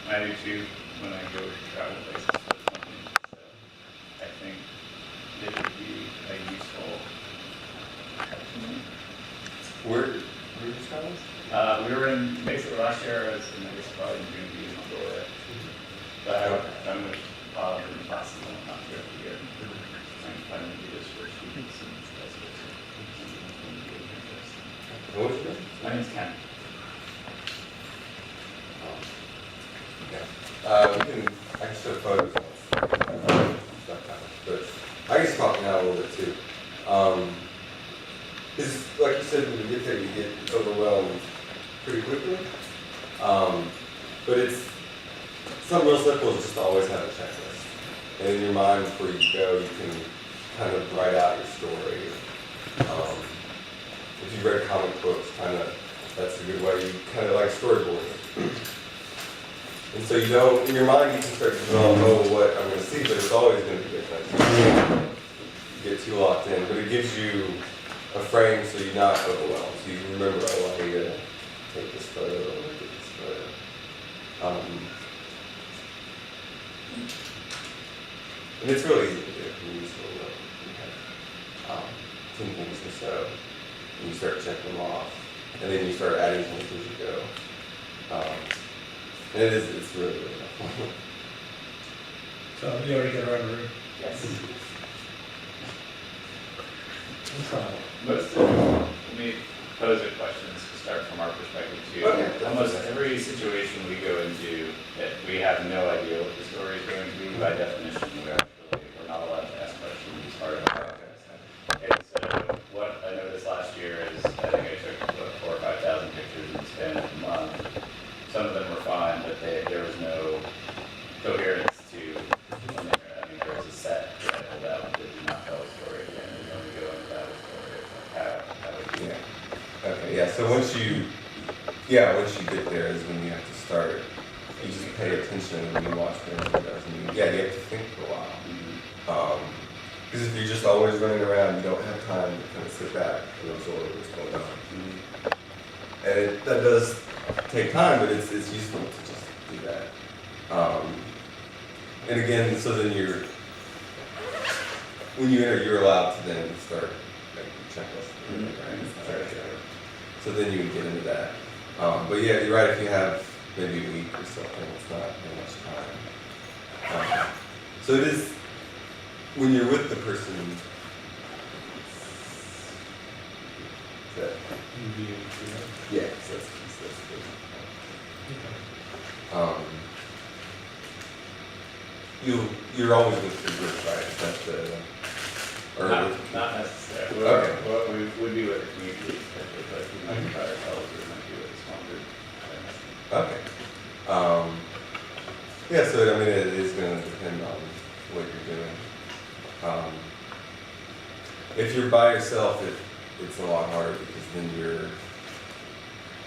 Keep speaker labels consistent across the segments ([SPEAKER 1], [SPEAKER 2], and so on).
[SPEAKER 1] I do too when I go travel places with companies. So I think it would be a useful opportunity.
[SPEAKER 2] Where were you traveling?
[SPEAKER 1] We were in, basically last year I was in, I guess probably in June, in Florida. But I'm with in classes and whatnot throughout the year. I'm planning to do this for students and vice versa.
[SPEAKER 2] What was your name?
[SPEAKER 1] My name's Ken.
[SPEAKER 2] I can show photos but I can just talk now a little bit too. Because like you said, when you get there, you get overwhelmed pretty quickly. But it's something real simple is just always have a checklist. And in your mind before you go, you can kind of write out your story. If you read comic books, that's a good way. You kind of like storyboarding. And so you don't, in your mind, you can start to develop, what I'm going to see, but it's always going to be different. You get too locked in, but it gives you a frame so you're not overwhelmed. So you can remember, oh, I need to take this photo, or take this photo. And it's really easy to do. You just have 10 things or so, and you start checking them off, and then you start adding things as you go. And it's really, really helpful.
[SPEAKER 3] So you already got around the room?
[SPEAKER 1] Yes.
[SPEAKER 3] No problem.
[SPEAKER 1] Let me pose a question to start from our perspective too.
[SPEAKER 2] Okay.
[SPEAKER 1] Almost every situation we go into, we have no idea what the story is going to be. By definition, we're not allowed to ask questions as part of the process. And so what I noticed last year is, I think I took 4,000 or 5,000 pictures in the span of a month. Some of them were fine, but there was no coherence to, there was a set that I pulled out that did not tell a story again, and then we go into that story. How would you?
[SPEAKER 2] Yeah. Okay, yeah, so once you get there is when you have to start, you just pay attention when you watch videos, and you have to think for a while. Because if you're just always running around, you don't have time to kind of sit back and absorb what's going on. And that does take time, but it's useful to just do that. And again, so then when you enter, you're allowed to then start making checklists. Right? So then you can get into that. But yeah, you're right, if you have maybe a week or something, it's not very much time. So it is, when you're with the person, yeah, so that's you're always with your group, right? That's the, or
[SPEAKER 1] not necessarily.
[SPEAKER 2] Okay.
[SPEAKER 1] Well, we would be with the community, but we might by ourselves, or we might be with a small group.
[SPEAKER 2] Okay. Yeah, so I mean, it is going to depend on what you're doing. If you're by yourself, it's a lot harder because then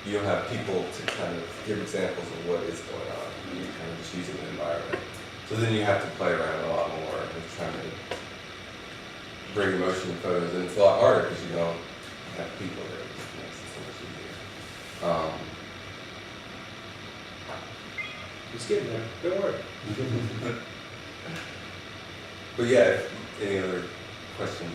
[SPEAKER 2] you don't have people to kind of give examples of what is going on. You're kind of just using the environment. So then you have to play around a lot more with trying to bring emotion in photos, and it's a lot harder because you don't have people there. It just makes it so much easier.
[SPEAKER 3] It's getting there. Don't worry.
[SPEAKER 2] But yeah, any other questions?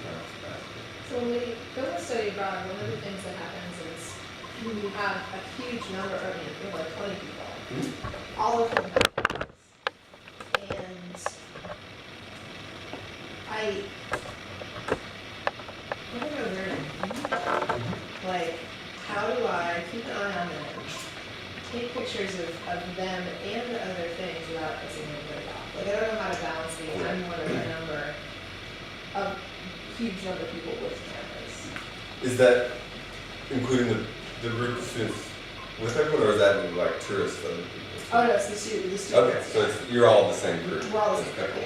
[SPEAKER 4] So when we go to study abroad, one of the things that happens is you have a huge number of, like 20 people, all of them have kids. And what am I learning? Like, how do I keep an eye on them, take pictures of them and the other things without pissing anybody off? Like, I don't know how to balance the I'm one of a number of huge number of people with cameras.
[SPEAKER 2] Is that including the group of students with everyone, or is that like tourists, other people?
[SPEAKER 4] Oh no, it's the students.
[SPEAKER 2] Okay, so you're all the same group.
[SPEAKER 4] We're all the same
[SPEAKER 2] Okay,
[SPEAKER 4] group.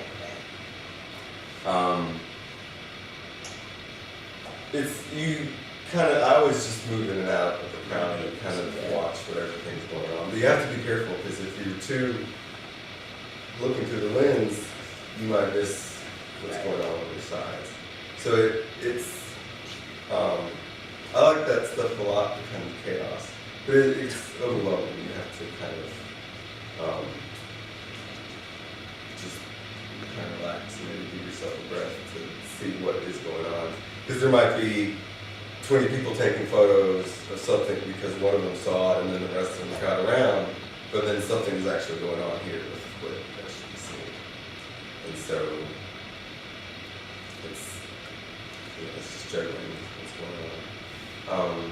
[SPEAKER 2] cool. It's you kind of. I always just move in and out of the crowd and kind of watch what everything's going on. But you have to be careful because if you're too looking through the lens, you might miss what's going on your sides. So it's. I like that stuff a lot, the kind of chaos, but it's overwhelming. You have to kind of just kind of relax and maybe give yourself a breath to see what is going on. Because there might be 20 people taking photos of something because one of them saw it and then the rest of them got around, but then something is actually going on here with what that should be seen. And so it's just juggling what's going on.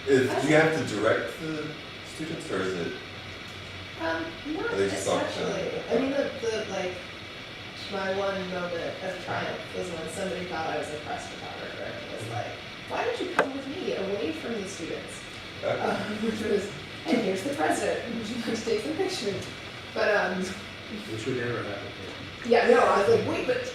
[SPEAKER 2] Do you have to direct the students, or is it?
[SPEAKER 4] Not
[SPEAKER 2] Are they just all
[SPEAKER 4] especially. I mean, like, my one moment of triumph was when somebody thought I was a press photographer and was like, why don't you come with me away from the students? Which was, and here's the president, would you like to take some pictures? But,
[SPEAKER 3] Which would never happen.
[SPEAKER 4] yeah, no, I was like, wait, but,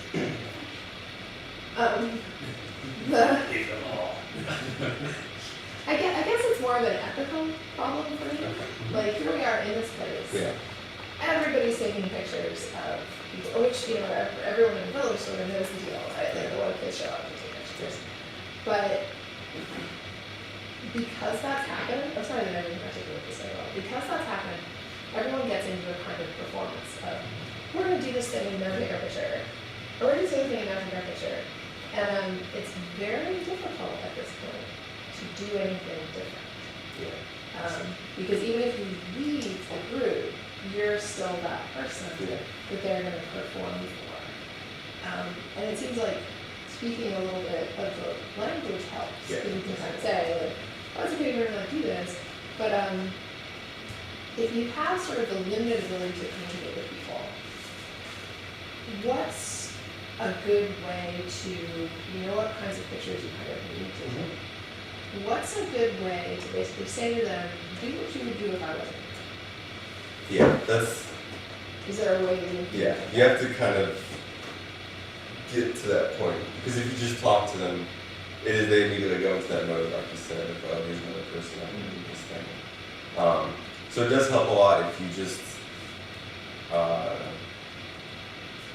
[SPEAKER 4] I guess it's more of an ethical problem for me. Like, here we are in this place.
[SPEAKER 2] Yeah.
[SPEAKER 4] Everybody's taking pictures of people, which, you know, everyone in the village sort of knows the deal, right? Like, a lot of kids show up to take pictures. But because that's happened, I'm sorry that I didn't articulate this very well. Because that's happened, everyone gets into a kind of performance of, we're going to do this thing and now take our picture. Or we're going to do this thing and now take our picture. And it's very difficult at this point to do anything different.
[SPEAKER 2] Yeah.
[SPEAKER 4] Because even if you leave the group, you're still that person
[SPEAKER 2] Yeah.
[SPEAKER 4] that they're going to perform for. And it seems like speaking a little bit of the language helps.
[SPEAKER 2] Yeah.
[SPEAKER 4] Because you can kind of say, like, oh, it's okay, we're going to do this. But if you have sort of the limited ability to communicate with people, what's a good way to, you know what kinds of pictures you kind of need to take? What's a good way to basically say to them, do what you would do if I wasn't here?
[SPEAKER 2] Yeah, that's,
[SPEAKER 4] Is there a way that you can?
[SPEAKER 2] yeah, you have to kind of get to that point. Because if you just talk to them, they immediately go into that mode, like you said, of, oh, here's another person, I'm going to do this thing. So it does help a lot if you just,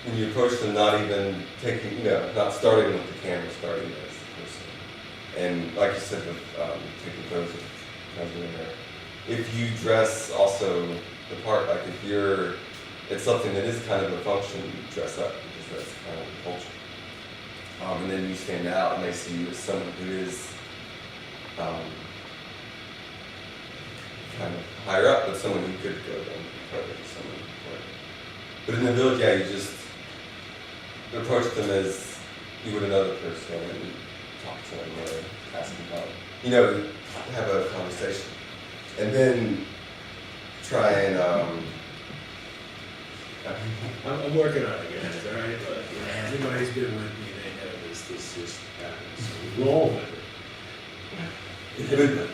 [SPEAKER 2] when you approach them, not even taking, not starting with the camera, starting as the person. And like you said, with taking photos of president, if you dress also the part, like if it's something that is kind of a function, you dress up because that's kind of the culture. And then you stand out and they see you as someone who is kind of higher up, but someone who could go down further, someone who. But in the village, yeah, you just approach them as you would another person and talk to them or ask them about, have a conversation. And then try and,
[SPEAKER 3] I'm working on it, guys, all right? But, everybody who's been with me, they know this just happens. So roll with it.
[SPEAKER 2] it would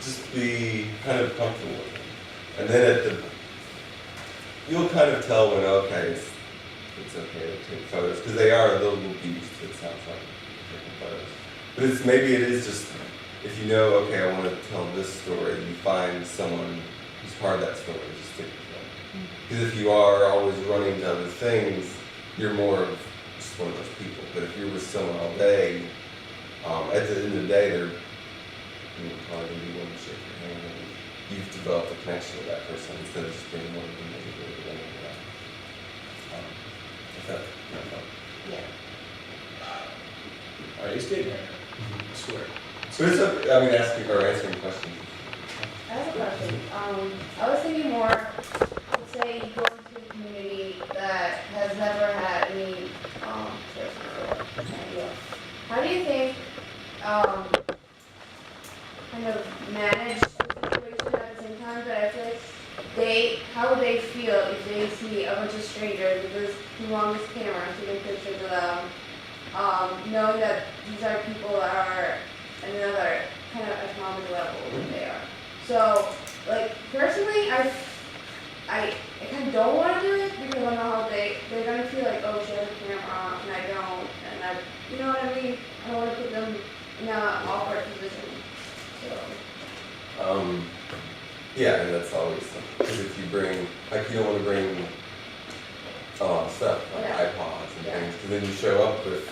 [SPEAKER 2] just be kind of comfortable with them. And then you'll kind of tell when, okay, it's okay to take photos, because they are a little abused, it sounds like, taking photos. But maybe it is just, if you know, okay, I want to tell this story, you find someone who's part of that story, just stick with them. Because if you are always running to other things, you're more of just one of those people. But if you're with someone all day, at the end of the day, they're probably going to be one to shake your hand, and you've developed a connection with that person instead of just being one of them that you're really running around.
[SPEAKER 4] Yeah.
[SPEAKER 3] All right, he's getting there. I swear.
[SPEAKER 2] So it's answering questions.
[SPEAKER 5] I have a question. I was thinking more, let's say you go into a community that has never had any personal idea. How do you think kind of manage the situation at the same time? But I feel like how would they feel if they see a bunch of strangers because you want this camera taking pictures of them, knowing that these are people that are at another kind of economic level than they are. So, like, personally, I kind of don't want to do it because I know how they're going to feel like, oh, she has a camera and I don't, and you know what I mean? I don't want to put them in an awkward position. So.
[SPEAKER 2] Yeah, and that's always something. Because if you bring, like, you don't want to bring stuff like
[SPEAKER 5] Yeah.
[SPEAKER 2] iPods and
[SPEAKER 5] Yeah.
[SPEAKER 2] things, because then you show up with,